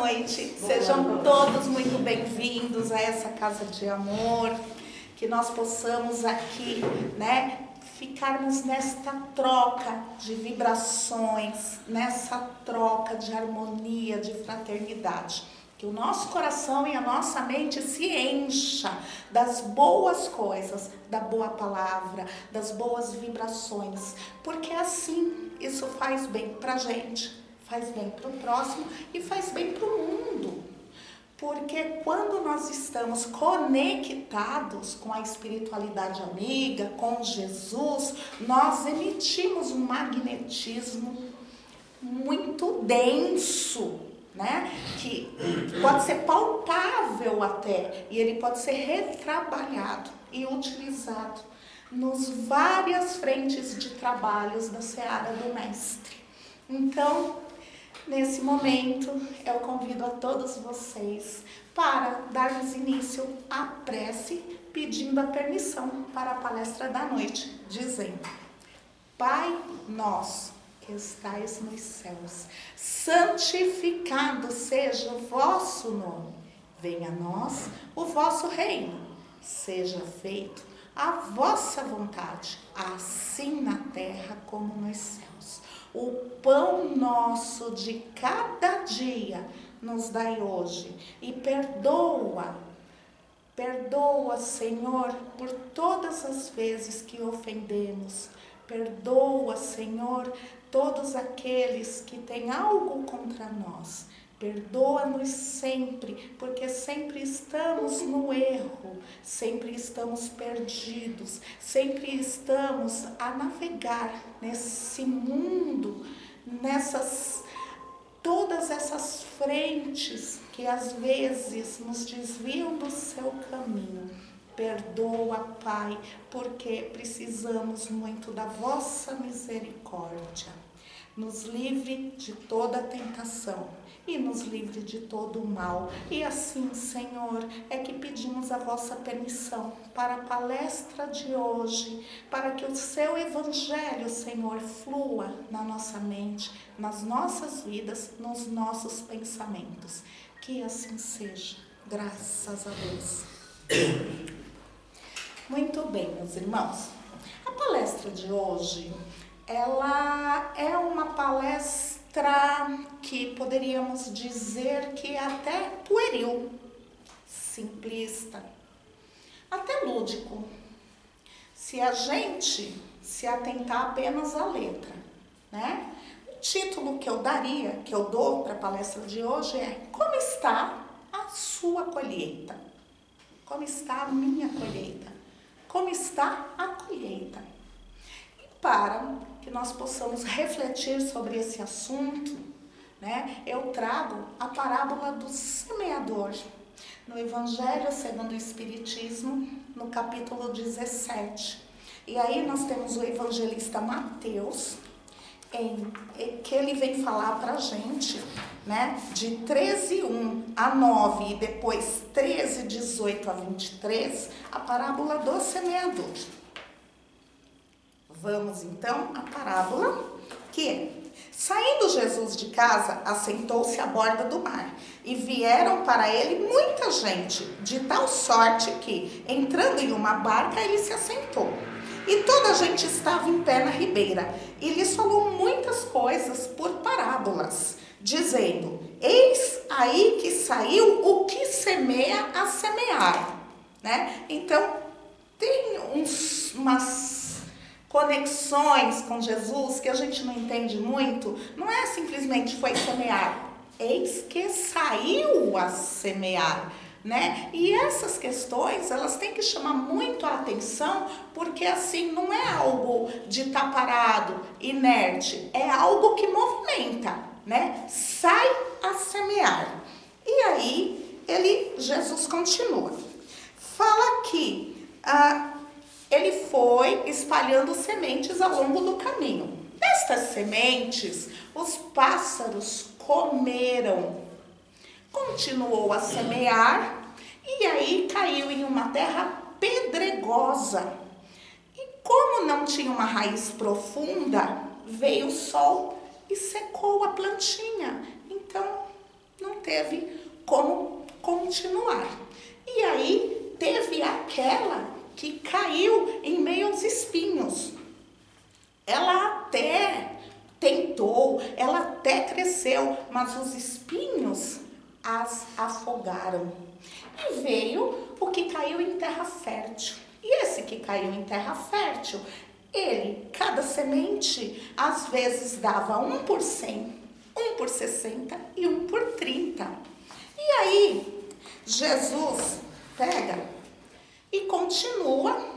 noite. Sejam todos muito bem-vindos a essa casa de amor. Que nós possamos aqui, ficarmos nesta troca de vibrações, nessa troca de harmonia, de fraternidade. Que o nosso coração e a nossa mente se encha das boas coisas, da boa palavra, das boas vibrações. Porque assim, isso faz bem pra gente, faz bem para o próximo e faz bem para o mundo. Porque quando nós estamos conectados com a espiritualidade amiga, com Jesus, nós emitimos um magnetismo muito denso, que pode ser palpável até, e ele pode ser retrabalhado e utilizado nos várias frentes de trabalhos da seara do Mestre. Então, nesse momento, eu convido a todos vocês para darmos início à prece, pedindo a permissão para a palestra da noite, dizendo: Pai nosso que estais nos céus, santificado seja o vosso nome. Venha a nós o vosso reino. Seja feito a vossa vontade, assim na terra como nos céus. O pão nosso de cada dia nos dai hoje e perdoa, Senhor, por todas as vezes que ofendemos. Perdoa, Senhor, todos aqueles que têm algo contra nós. Perdoa-nos sempre, porque sempre estamos no erro, sempre estamos perdidos, sempre estamos a navegar nesse mundo, todas essas frentes que às vezes nos desviam do seu caminho. Perdoa, Pai, porque precisamos muito da vossa misericórdia. Nos livre de toda tentação e nos livre de todo o mal. E assim, Senhor, é que pedimos a vossa permissão para a palestra de hoje, para que o seu evangelho, Senhor, flua na nossa mente, nas nossas vidas, nos nossos pensamentos. Que assim seja. Graças a Deus. Muito bem, meus irmãos. A palestra de hoje, ela é uma palestra que poderíamos dizer que é até pueril, simplista, até lúdico, se a gente se atentar apenas à letra, O título que eu dou para a palestra de hoje é: Como está a sua colheita? Como está a minha colheita? Como está a colheita? E para que nós possamos refletir sobre esse assunto, eu trago a parábola do semeador, no Evangelho segundo o Espiritismo, no capítulo 17. E aí nós temos o evangelista Mateus, que ele vem falar para a gente, de 13:1 a 9 e depois 13:18 a 23, a parábola do semeador. Vamos então à parábola, que é: Saindo Jesus de casa, assentou-se à borda do mar, e vieram para ele muita gente, de tal sorte que, entrando em uma barca, ele se assentou. E toda a gente estava em pé na ribeira, e lhes falou muitas coisas por parábolas, dizendo: Eis aí que saiu o que semeia a semear. Então, tem umas conexões com Jesus que a gente não entende muito. Não é simplesmente foi semear, eis que saiu a semear. E essas questões, elas têm que chamar muito a atenção, porque assim, não é algo de estar parado, inerte, é algo que movimenta, Sai a semear. E aí, Jesus continua. Fala que ele foi espalhando sementes ao longo do caminho. Destas sementes, os pássaros comeram. Continuou a semear e aí caiu em uma terra pedregosa. E como não tinha uma raiz profunda, veio o sol e secou a plantinha. Então, não teve teve como continuar. E aí teve aquela que caiu em meio aos espinhos. Ela até tentou, ela até cresceu, mas os espinhos as afogaram. E veio o que caiu em terra fértil. E esse que caiu em terra fértil, cada semente, às vezes dava 1 por 100, 1 por 60 e 1 por 30. E aí, Jesus pega e continua.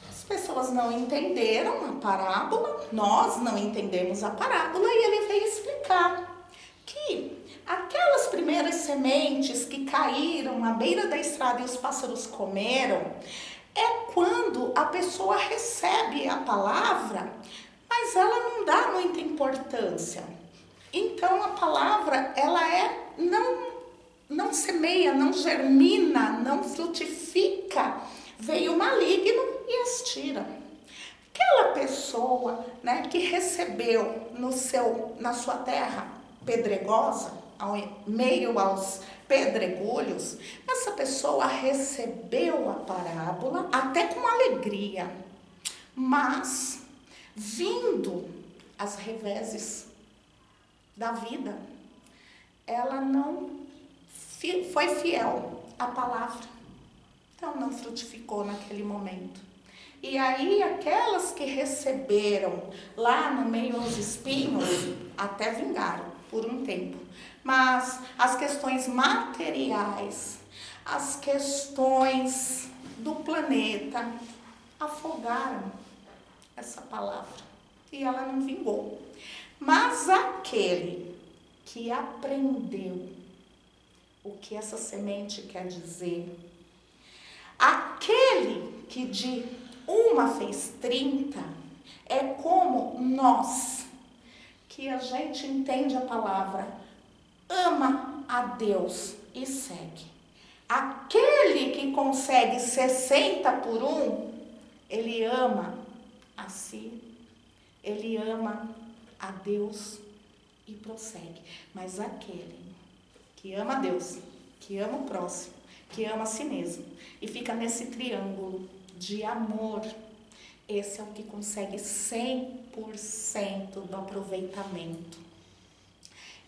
As pessoas não entenderam a parábola, nós não entendemos a parábola, e ele veio explicar que aquelas primeiras sementes que caíram à beira da estrada e os pássaros comeram, é quando a pessoa recebe a palavra, mas ela não dá muita importância. Então a palavra, ela não semeia, não germina, não frutifica. Veio o maligno e as tira. Aquela pessoa, né, que recebeu na sua terra pedregosa, meio aos pedregulhos, essa pessoa recebeu a parábola até com alegria, mas vindo as reveses da vida, ela não foi fiel à palavra, então não frutificou naquele momento. E aí aquelas que receberam lá no meio aos espinhos até vingaram por um tempo, mas as questões materiais, as questões do planeta afogaram essa palavra e ela não vingou. Mas aquele que aprendeu o que essa semente quer dizer, aquele que de uma fez 30, é como nós, que a gente entende a palavra, ama a Deus e segue. Aquele que consegue 60 por 1, ele ama a si, ele ama a Deus e prossegue. Mas aquele que ama a Deus, que ama o próximo, que ama a si mesmo e fica nesse triângulo de amor, esse é o que consegue 100% do aproveitamento.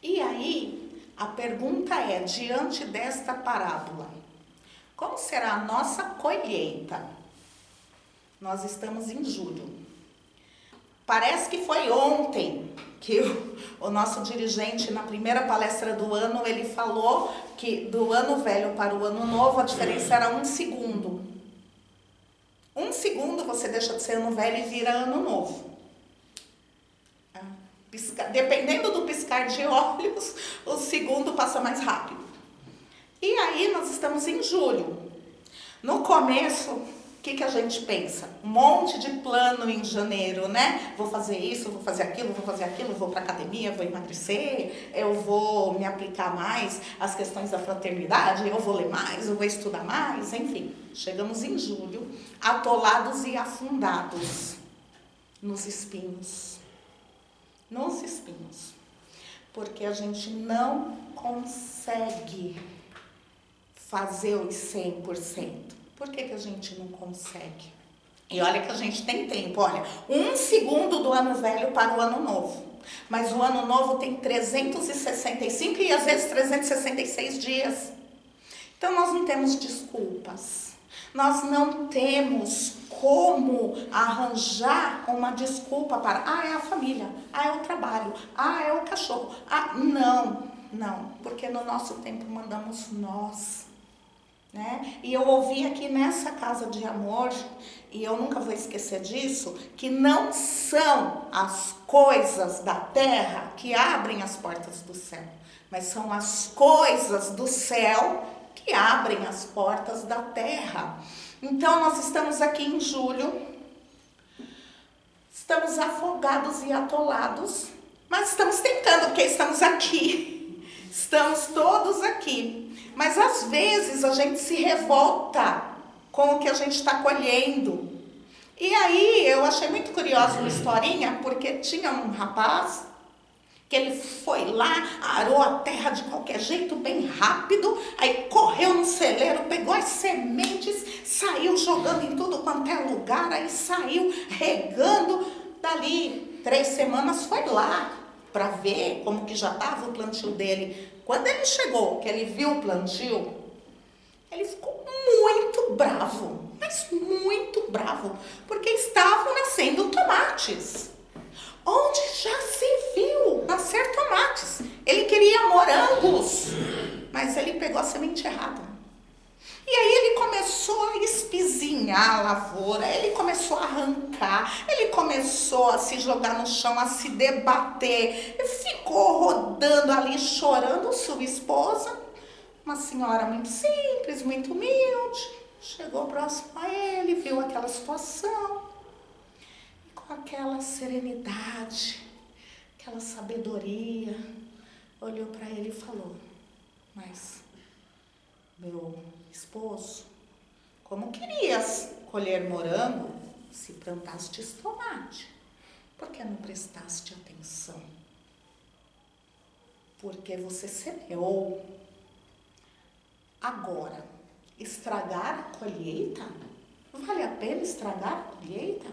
E aí, a pergunta é, diante desta parábola, como será a nossa colheita? Nós estamos em julho. Parece que foi ontem que o nosso dirigente, na primeira palestra do ano, ele falou que do ano velho para o ano novo, a diferença era 1 segundo. 1 segundo você deixa de ser ano velho e vira ano novo. Dependendo do piscar de olhos, o segundo passa mais rápido. E aí nós estamos em julho. No começo, o que a gente pensa? Um monte de plano em janeiro, né? Vou fazer isso, vou fazer aquilo, vou para academia, vou emagrecer, eu vou me aplicar mais às questões da fraternidade, eu vou ler mais, eu vou estudar mais, enfim. Chegamos em julho, atolados e afundados nos espinhos. Nos espinhos. Porque a gente não consegue fazer os 100%. Por que a gente não consegue? E olha que a gente tem tempo, olha, 1 segundo do ano velho para o ano novo. Mas o ano novo tem 365 e às vezes 366 dias. Então nós não temos desculpas. Nós não temos como arranjar uma desculpa para, é a família, é o trabalho, é o cachorro. Não, porque no nosso tempo mandamos nós. Né? E eu ouvi aqui nessa casa de amor, e eu nunca vou esquecer disso, que não são as coisas da terra que abrem as portas do céu, mas são as coisas do céu que abrem as portas da terra. Então nós estamos aqui em julho, estamos afogados e atolados, mas estamos tentando, porque estamos aqui, estamos todos aqui. Mas às vezes a gente se revolta com o que a gente está colhendo. E aí eu achei muito curiosa uma historinha, porque tinha um rapaz que ele foi lá, arou a terra de qualquer jeito, bem rápido, aí correu no celeiro, pegou as sementes, saiu jogando em tudo quanto é lugar, aí saiu regando. Dali 3 semanas foi lá para ver como que já estava o plantio dele. Quando ele chegou, que ele viu o plantio, ele ficou muito bravo, mas muito bravo, porque estavam nascendo tomates. Onde já se viu nascer tomates? Ele queria morangos, mas ele pegou a semente errada. E aí ele começou a espizinhar a lavoura, ele começou a arrancar, ele começou a se jogar no chão, a se debater, ficou rodando ali, chorando. Sua esposa, uma senhora muito simples, muito humilde, chegou próximo a ele, viu aquela situação, e com aquela serenidade, aquela sabedoria, olhou para ele e falou: mas, meu esposo, como querias colher morango se plantastes tomate? Por que não prestaste atenção? Porque você semeou. Agora, estragar a colheita? Vale a pena estragar a colheita?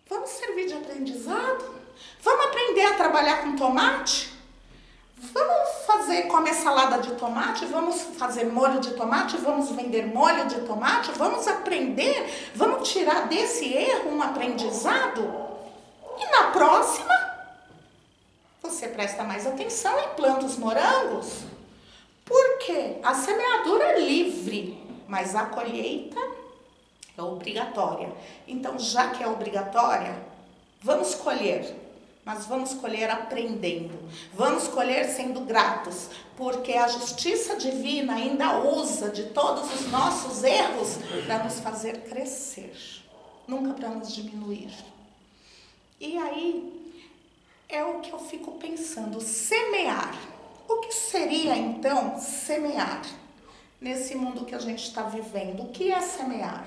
Vamos servir de aprendizado? Vamos aprender a trabalhar com tomate? Vamos comer salada de tomate? Vamos fazer molho de tomate? Vamos vender molho de tomate? Vamos aprender? Vamos tirar desse erro um aprendizado? E na próxima, você presta mais atenção e planta os morangos? Porque a semeadura é livre, mas a colheita é obrigatória. Então, já que é obrigatória, vamos colher. Mas vamos colher aprendendo. Vamos colher sendo gratos. Porque a justiça divina ainda usa de todos os nossos erros para nos fazer crescer. Nunca para nos diminuir. E aí, é o que eu fico pensando. Semear. O que seria, então, semear? Nesse mundo que a gente está vivendo, o que é semear?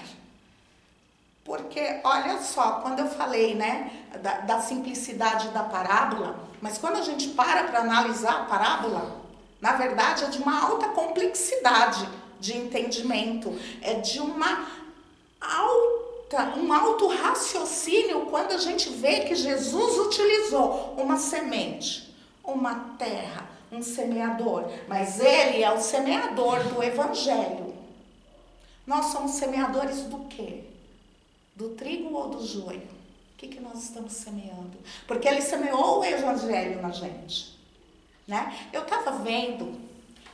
Porque, olha só, quando eu falei, né, da simplicidade da parábola, mas quando a gente para analisar a parábola, na verdade é de uma alta complexidade de entendimento, é de um alto raciocínio quando a gente vê que Jesus utilizou uma semente, uma terra, um semeador, mas ele é o semeador do evangelho. Nós somos semeadores do quê? Do trigo ou do joio? O que nós estamos semeando? Porque ele semeou o evangelho na gente, né? Eu estava vendo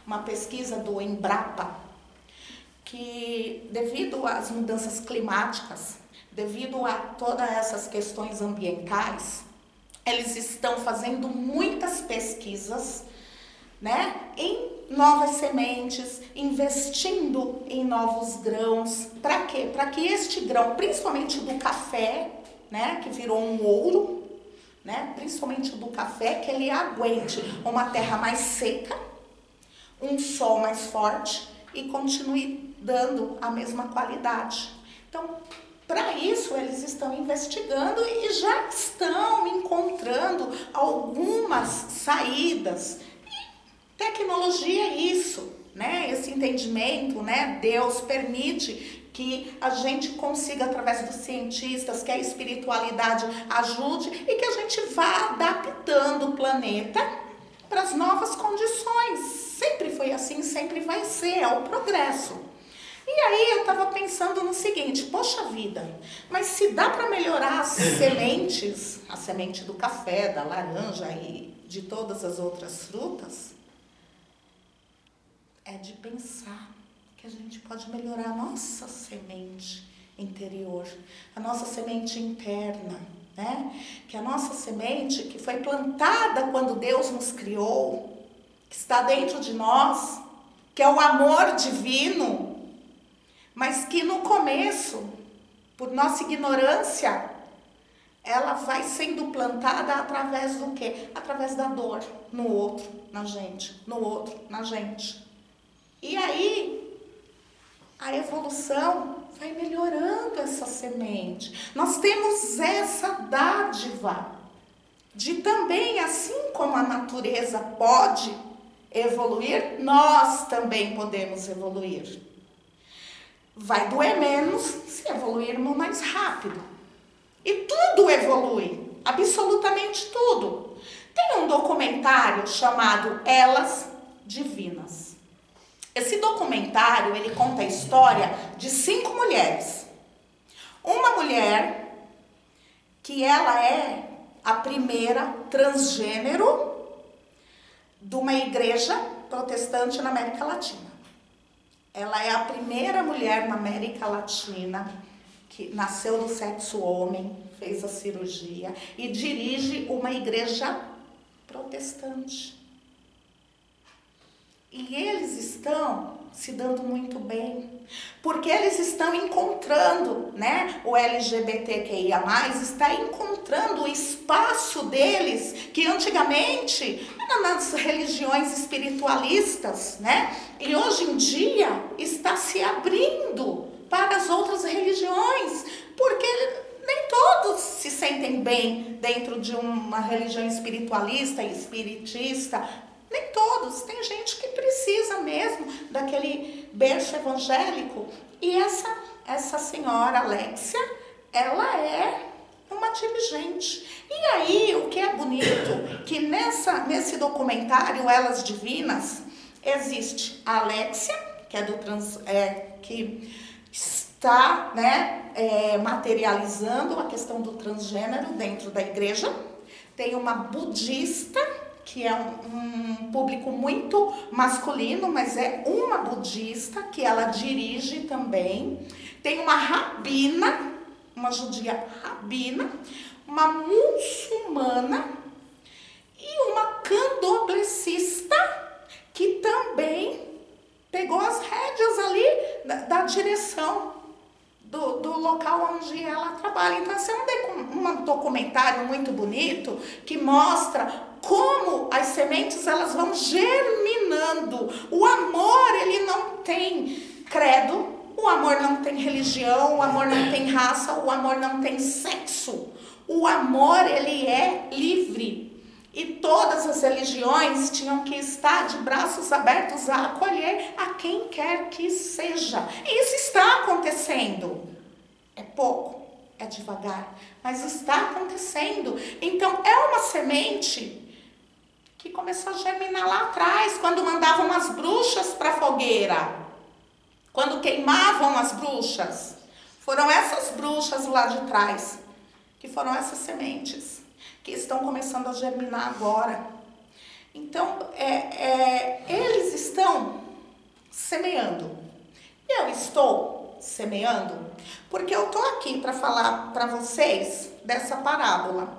uma pesquisa do Embrapa, que devido às mudanças climáticas, devido a todas essas questões ambientais, eles estão fazendo muitas pesquisas, né, em novas sementes, investindo em novos grãos. Para quê? Para que este grão, principalmente do café, né, que virou um ouro, né, principalmente do café, que ele aguente uma terra mais seca, um sol mais forte e continue dando a mesma qualidade. Então, para isso, eles estão investigando e já estão encontrando algumas saídas. Tecnologia é isso, né? Esse entendimento, né? Deus permite que a gente consiga, através dos cientistas, que a espiritualidade ajude e que a gente vá adaptando o planeta para as novas condições. Sempre foi assim, sempre vai ser, é o progresso. E aí eu estava pensando no seguinte: poxa vida, mas se dá para melhorar as sementes, a semente do café, da laranja e de todas as outras frutas, é de pensar que a gente pode melhorar a nossa semente interior, a nossa semente interna, né? Que a nossa semente, que foi plantada quando Deus nos criou, que está dentro de nós, que é o amor divino, mas que no começo, por nossa ignorância, ela vai sendo plantada através do quê? Através da dor no outro, na gente, no outro, na gente. E aí, a evolução vai melhorando essa semente. Nós temos essa dádiva de também, assim como a natureza pode evoluir, nós também podemos evoluir. Vai doer menos se evoluirmos mais rápido. E tudo evolui, absolutamente tudo. Tem um documentário chamado Elas Divinas. Esse documentário, ele conta a história de 5 mulheres. Uma mulher que ela é a primeira transgênero de uma igreja protestante na América Latina. Ela é a primeira mulher na América Latina que nasceu do sexo homem, fez a cirurgia e dirige uma igreja protestante. E eles estão se dando muito bem, porque eles estão encontrando, né? O LGBTQIA+, está encontrando o espaço deles, que antigamente era nas religiões espiritualistas, né? E hoje em dia está se abrindo para as outras religiões, porque nem todos se sentem bem dentro de uma religião espiritualista e espiritista. Nem todos, tem gente que precisa mesmo daquele berço evangélico. E essa senhora Alexia, ela é uma dirigente. E aí, o que é bonito, que nesse documentário Elas Divinas, existe a Alexia, que é que está, né, materializando a questão do transgênero dentro da igreja. Tem uma budista, que é um público muito masculino, mas é uma budista que ela dirige também. Tem uma rabina, uma judia rabina, uma muçulmana e uma candomblessista que também pegou as rédeas ali da direção do local onde ela trabalha. Então, esse é um documentário muito bonito que mostra como as sementes elas vão germinando. O amor, ele não tem credo, o amor não tem religião, o amor não tem raça, o amor não tem sexo. O amor, ele é livre. E todas as religiões tinham que estar de braços abertos a acolher a quem quer que seja. E isso está acontecendo. É pouco, é devagar, mas está acontecendo. Então, é uma semente que começou a germinar lá atrás, quando mandavam as bruxas para a fogueira, quando queimavam as bruxas. Foram essas bruxas lá de trás, que foram essas sementes, que estão começando a germinar agora. Então, eles estão semeando. Eu estou semeando, porque eu estou aqui para falar para vocês dessa parábola.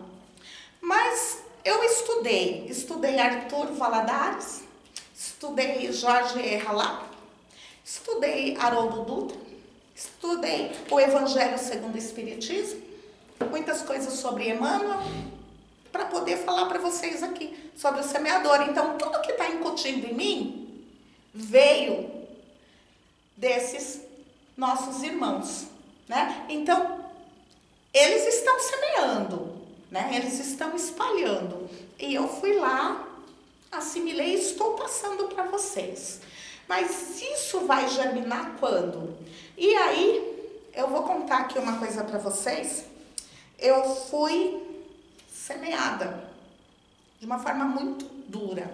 Mas eu estudei Arthur Valadares, estudei Jorge Erralá, estudei Haroldo Dutra, estudei o Evangelho segundo o Espiritismo, muitas coisas sobre Emmanuel, para poder falar para vocês aqui sobre o semeador. Então, tudo que está incutindo em mim veio desses nossos irmãos, né? Então, eles estão semeando, né? Eles estão espalhando. E eu fui lá, assimilei e estou passando para vocês. Mas isso vai germinar quando? E aí, eu vou contar aqui uma coisa para vocês. Eu fui semeada de uma forma muito dura,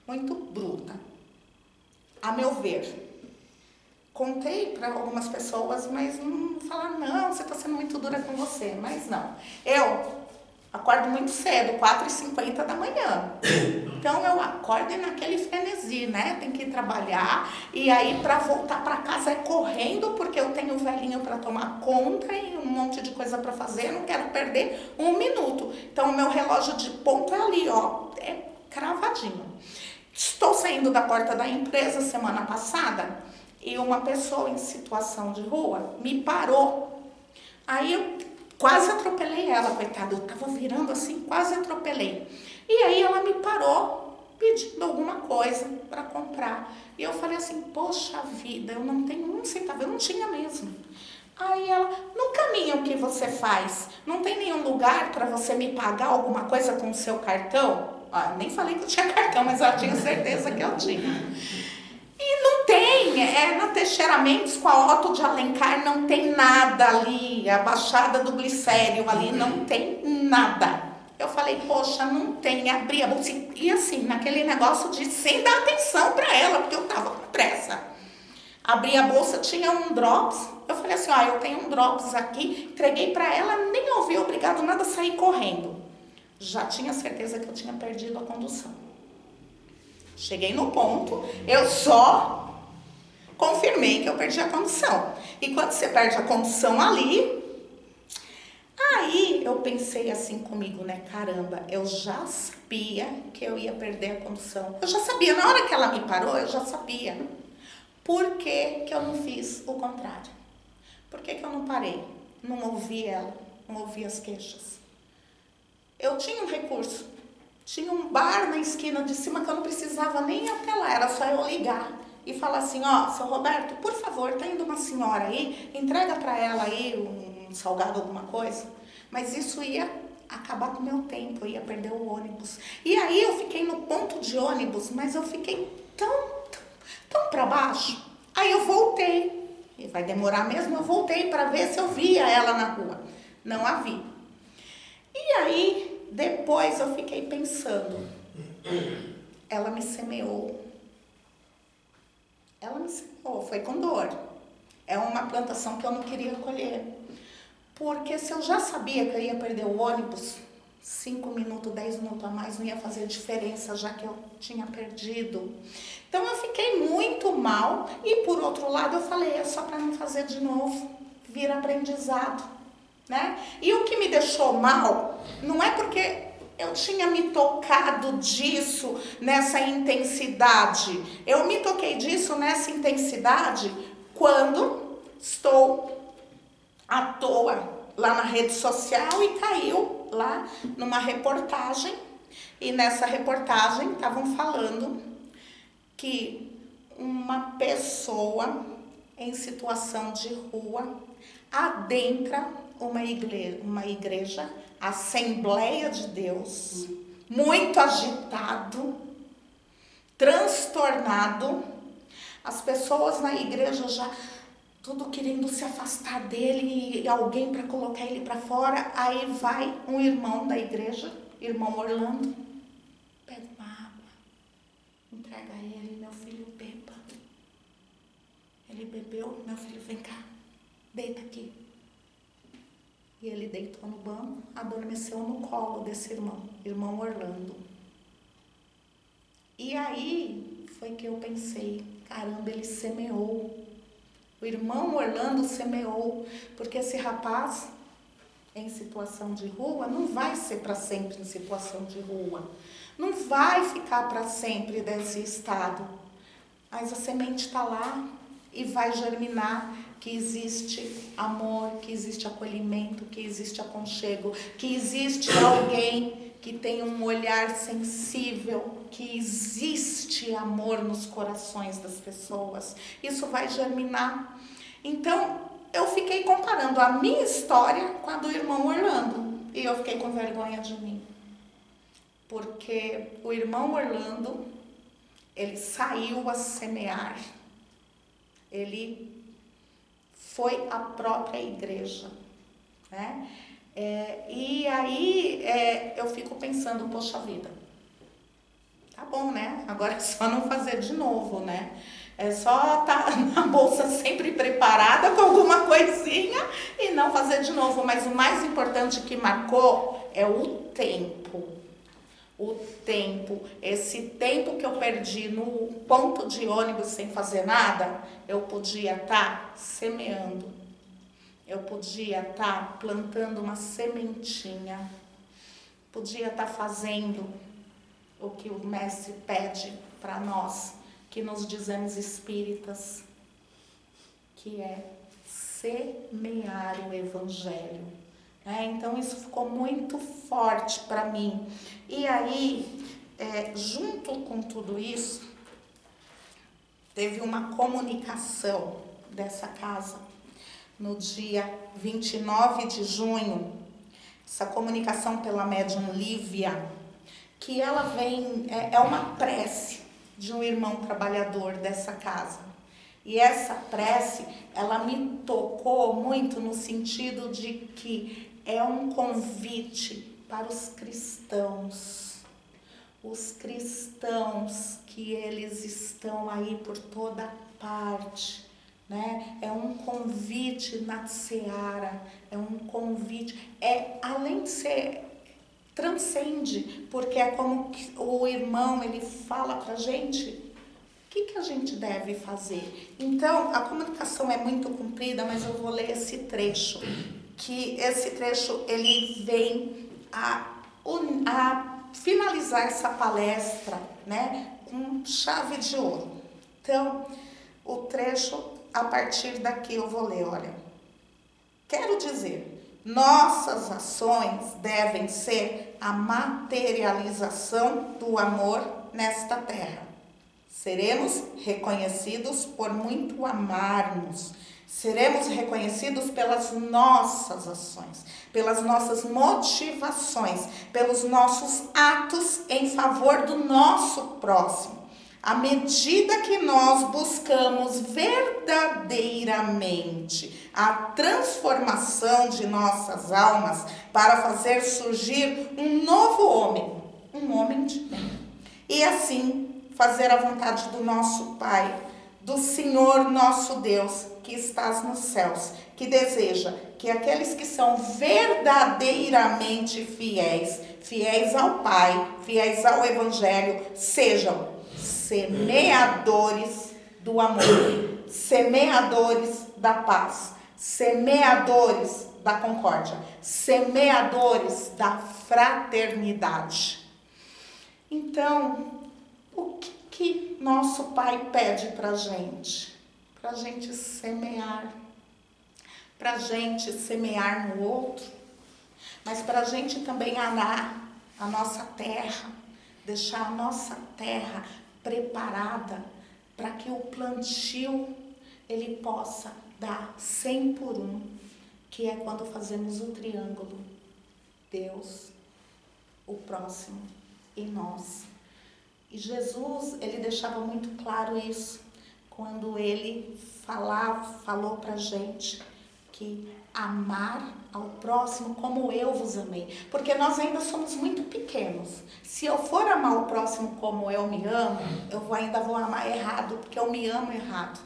muito bruta, a meu ver. Contei para algumas pessoas, mas não falaram, não, você está sendo muito dura com você. Mas não. Eu acordo muito cedo, 4h50 da manhã. Então, eu acordo naquele frenesi, né? Tem que ir trabalhar. E aí, para voltar para casa é correndo, porque eu tenho o velhinho para tomar conta e um monte de coisa para fazer. Não quero perder um minuto. Então, o meu relógio de ponto é ali, ó. É cravadinho. Estou saindo da porta da empresa semana passada. E uma pessoa em situação de rua me parou. Aí eu quase atropelei ela, coitada. Eu tava virando assim, quase atropelei. E aí ela me parou pedindo alguma coisa para comprar. E eu falei assim, poxa vida, eu não tenho um centavo. Eu não tinha mesmo. Aí ela, no caminho que você faz, não tem nenhum lugar para você me pagar alguma coisa com o seu cartão? Ah, nem falei que eu tinha cartão, mas ela tinha certeza que eu tinha. E não tem, na Teixeira Mendes com a Otto de Alencar, não tem nada ali, a Baixada do Glicério ali, não tem nada. Eu falei, poxa, não tem, abri a bolsa e assim, naquele negócio de sem dar atenção para ela, porque eu tava com pressa. Abri a bolsa, tinha um drops, eu falei assim, eu tenho um drops aqui, entreguei para ela, nem ouvi, obrigado, nada, saí correndo. Já tinha certeza que eu tinha perdido a condução. Cheguei no ponto, eu só confirmei que eu perdi a condução. E quando você perde a condução ali, aí eu pensei assim comigo, né? Caramba, eu já sabia que eu ia perder a condução. Eu já sabia, na hora que ela me parou, eu já sabia. Por que que eu não fiz o contrário? Por que que eu não parei? Não ouvi ela, não ouvi as queixas. Eu tinha um recurso. Tinha um bar na esquina de cima que eu não precisava nem ir até lá, era só eu ligar e falar assim, seu Roberto, por favor, tá indo uma senhora aí, entrega para ela aí um salgado, alguma coisa. Mas isso ia acabar com o meu tempo, eu ia perder o ônibus. E aí eu fiquei no ponto de ônibus, mas eu fiquei tão para baixo. Aí eu voltei, e vai demorar mesmo, eu voltei para ver se eu via ela na rua. Não a vi. E aí, depois eu fiquei pensando, ela me semeou. Ela me semeou, foi com dor. É uma plantação que eu não queria colher. Porque se eu já sabia que eu ia perder o ônibus, 5 minutos, 10 minutos a mais não ia fazer diferença, já que eu tinha perdido. Então eu fiquei muito mal e por outro lado eu falei, é só para não fazer de novo, vira aprendizado, né? E o que me deixou mal não é porque eu tinha me tocado disso nessa intensidade. Eu me toquei disso nessa intensidade quando estou à toa lá na rede social e caiu lá numa reportagem. E nessa reportagem estavam falando que uma pessoa em situação de rua adentra uma igreja, Assembleia de Deus, muito agitado, transtornado, as pessoas na igreja já tudo querendo se afastar dele e alguém para colocar ele para fora. Aí vai um irmão da igreja, irmão Orlando, pega uma água, entrega a ele, meu filho beba. Ele bebeu, meu filho vem cá, deita aqui. E ele deitou no banco, adormeceu no colo desse irmão Orlando. E aí foi que eu pensei, caramba, ele semeou. O irmão Orlando semeou, porque esse rapaz em situação de rua não vai ser para sempre em situação de rua. Não vai ficar para sempre desse estado. Mas a semente está lá e vai germinar que existe amor, que existe acolhimento, que existe aconchego, que existe alguém que tem um olhar sensível, que existe amor nos corações das pessoas. Isso vai germinar. Então, eu fiquei comparando a minha história com a do irmão Orlando. E eu fiquei com vergonha de mim. Porque o irmão Orlando, ele saiu a semear. Ele foi a própria igreja, né? E aí eu fico pensando, poxa vida, tá bom, né? Agora é só não fazer de novo, né? É só estar na bolsa sempre preparada com alguma coisinha e não fazer de novo. Mas o mais importante que marcou é o tempo. O tempo, esse tempo que eu perdi no ponto de ônibus sem fazer nada, eu podia estar semeando, eu podia estar plantando uma sementinha, podia estar fazendo o que o mestre pede para nós, que nos dizemos espíritas, que é semear o evangelho. Então isso ficou muito forte para mim. E aí, junto com tudo isso, teve uma comunicação dessa casa, no dia 29 de junho, essa comunicação pela médium Lívia, que ela vem, é uma prece de um irmão trabalhador dessa casa. E essa prece, ela me tocou muito no sentido de que é um convite para os cristãos que eles estão aí por toda parte, né? É um convite na seara, é um convite, além de ser, transcende, porque é como que o irmão, ele fala pra gente o que a gente deve fazer. Então, a comunicação é muito comprida, mas eu vou ler esse trecho, que esse trecho, ele vem a finalizar essa palestra, né, com chave de ouro. Então, o trecho, a partir daqui eu vou ler, olha. Quero dizer, nossas ações devem ser a materialização do amor nesta terra. Seremos reconhecidos por muito amarmos. Seremos reconhecidos pelas nossas ações, pelas nossas motivações, pelos nossos atos em favor do nosso próximo. À medida que nós buscamos verdadeiramente a transformação de nossas almas para fazer surgir um novo homem, um homem de bem, e assim fazer a vontade do nosso Pai, do Senhor nosso Deus, que estás nos céus, que deseja que aqueles que são verdadeiramente fiéis ao Pai, fiéis ao Evangelho, sejam semeadores do amor, semeadores da paz, semeadores da concórdia, semeadores da fraternidade. Então, o que nosso Pai pede pra gente? Pra gente semear. Pra gente semear no outro, mas pra gente também arar a nossa terra, deixar a nossa terra preparada para que o plantio ele possa dar 100 por 1, que é quando fazemos o triângulo, Deus, o próximo e nós. E Jesus, ele deixava muito claro isso, quando ele falou pra gente que amar ao próximo como eu vos amei. Porque nós ainda somos muito pequenos. Se eu for amar o próximo como eu me amo, eu ainda vou amar errado, porque eu me amo errado.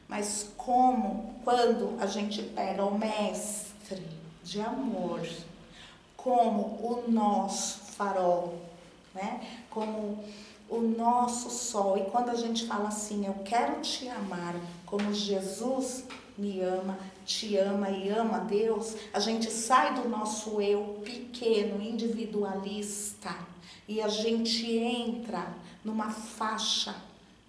Mas quando a gente pega o mestre de amor como o nosso farol, né? Como o nosso sol. E quando a gente fala assim, eu quero te amar como Jesus me ama, te ama e ama a Deus, a gente sai do nosso eu pequeno, individualista, e a gente entra numa faixa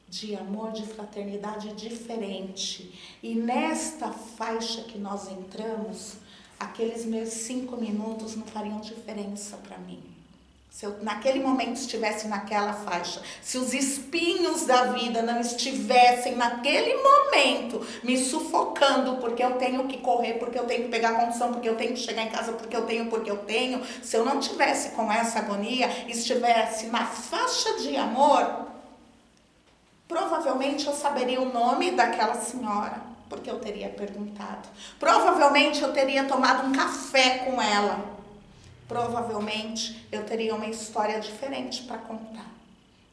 de amor, de fraternidade diferente. E nesta faixa que nós entramos, aqueles meus 5 minutos não fariam diferença para mim. Se eu naquele momento estivesse naquela faixa, se os espinhos da vida não estivessem naquele momento me sufocando, porque eu tenho que correr, porque eu tenho que pegar a condução, porque eu tenho que chegar em casa, porque eu tenho, se eu não tivesse com essa agonia, estivesse na faixa de amor, provavelmente eu saberia o nome daquela senhora, porque eu teria perguntado. Provavelmente eu teria tomado um café com ela. Provavelmente eu teria uma história diferente para contar.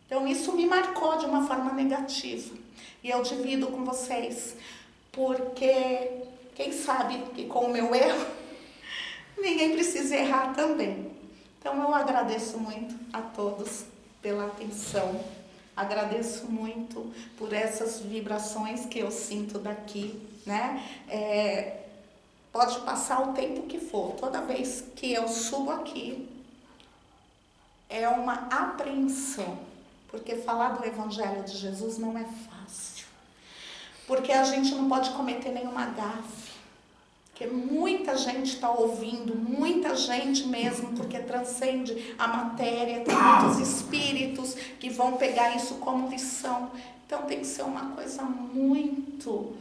Então isso me marcou de uma forma negativa. E eu divido com vocês, porque quem sabe que com o meu erro, ninguém precisa errar também. Então eu agradeço muito a todos pela atenção. Agradeço muito por essas vibrações que eu sinto daqui, né? Pode passar o tempo que for, toda vez que eu subo aqui, é uma apreensão, porque falar do Evangelho de Jesus não é fácil, porque a gente não pode cometer nenhuma gafe, porque muita gente está ouvindo, muita gente mesmo, porque transcende a matéria, tem muitos espíritos que vão pegar isso como lição, então tem que ser uma coisa muito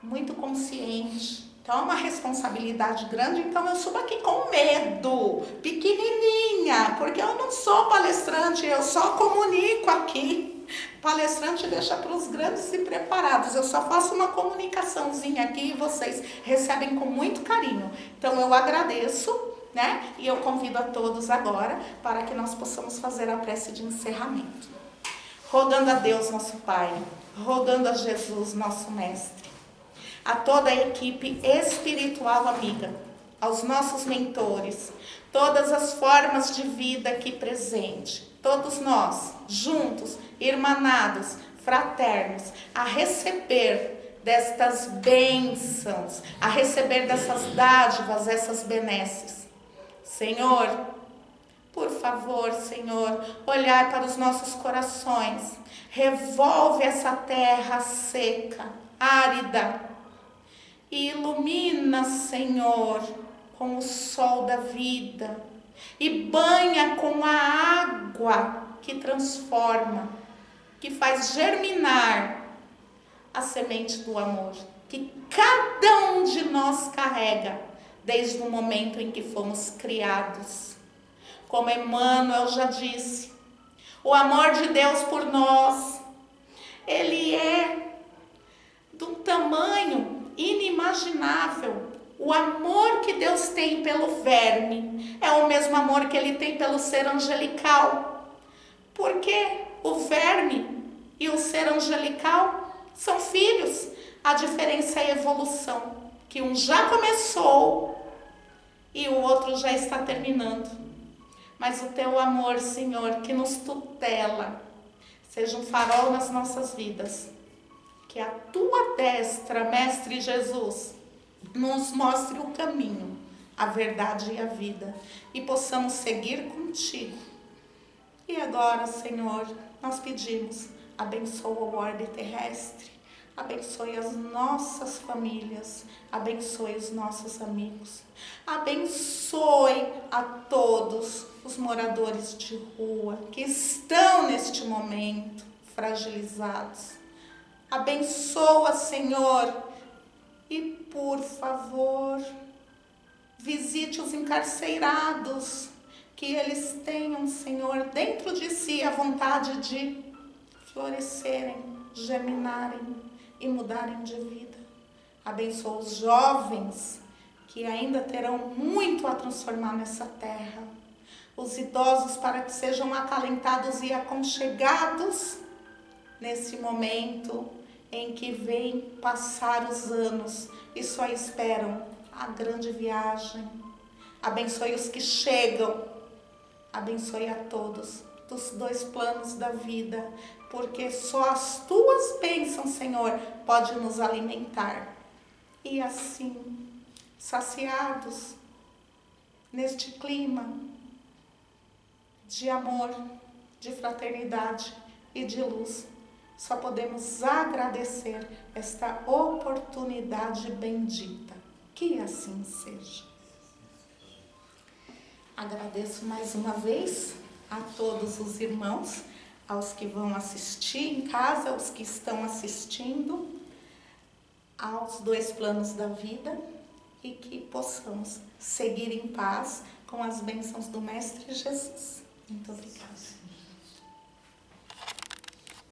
muito consciente. Então é uma responsabilidade grande, então eu subo aqui com medo, pequenininha, porque eu não sou palestrante, eu só comunico aqui. Palestrante deixa para os grandes e preparados, eu só faço uma comunicaçãozinha aqui e vocês recebem com muito carinho. Então eu agradeço, né? E eu convido a todos agora para que nós possamos fazer a prece de encerramento. Rogando a Deus, nosso Pai, rogando a Jesus, nosso Mestre, a toda a equipe espiritual amiga, aos nossos mentores, todas as formas de vida aqui presente, todos nós, juntos, irmanados, fraternos, a receber destas bênçãos, a receber dessas dádivas, essas benesses. Senhor, por favor, Senhor, olhai para os nossos corações, revolve essa terra seca, árida, e ilumina, Senhor, com o sol da vida, e banha com a água que transforma, que faz germinar a semente do amor, que cada um de nós carrega, desde o momento em que fomos criados. Como Emmanuel já disse, o amor de Deus por nós, ele é de um tamanho inimaginável. O amor que Deus tem pelo verme é o mesmo amor que ele tem pelo ser angelical. Porque o verme e o ser angelical são filhos. A diferença é a evolução, que um já começou e o outro já está terminando. Mas o teu amor, Senhor, que nos tutela, seja um farol nas nossas vidas. Que a tua destra, Mestre Jesus, nos mostre o caminho, a verdade e a vida, e possamos seguir contigo. E agora, Senhor, nós pedimos, abençoa o orbe terrestre, abençoe as nossas famílias, abençoe os nossos amigos, abençoe a todos os moradores de rua que estão neste momento fragilizados. Abençoa, Senhor, e por favor, visite os encarcerados, que eles tenham, Senhor, dentro de si a vontade de florescerem, germinarem e mudarem de vida. Abençoa os jovens, que ainda terão muito a transformar nessa terra. Os idosos, para que sejam acalentados e aconchegados nesse momento em que vem passar os anos e só esperam a grande viagem. Abençoe os que chegam, abençoe a todos dos dois planos da vida, porque só as tuas bênçãos, Senhor, pode nos alimentar. E assim, saciados neste clima de amor, de fraternidade e de luz, só podemos agradecer esta oportunidade bendita. Que assim seja. Agradeço mais uma vez a todos os irmãos, aos que vão assistir em casa, aos que estão assistindo, aos dois planos da vida, e que possamos seguir em paz com as bênçãos do Mestre Jesus. Muito obrigada.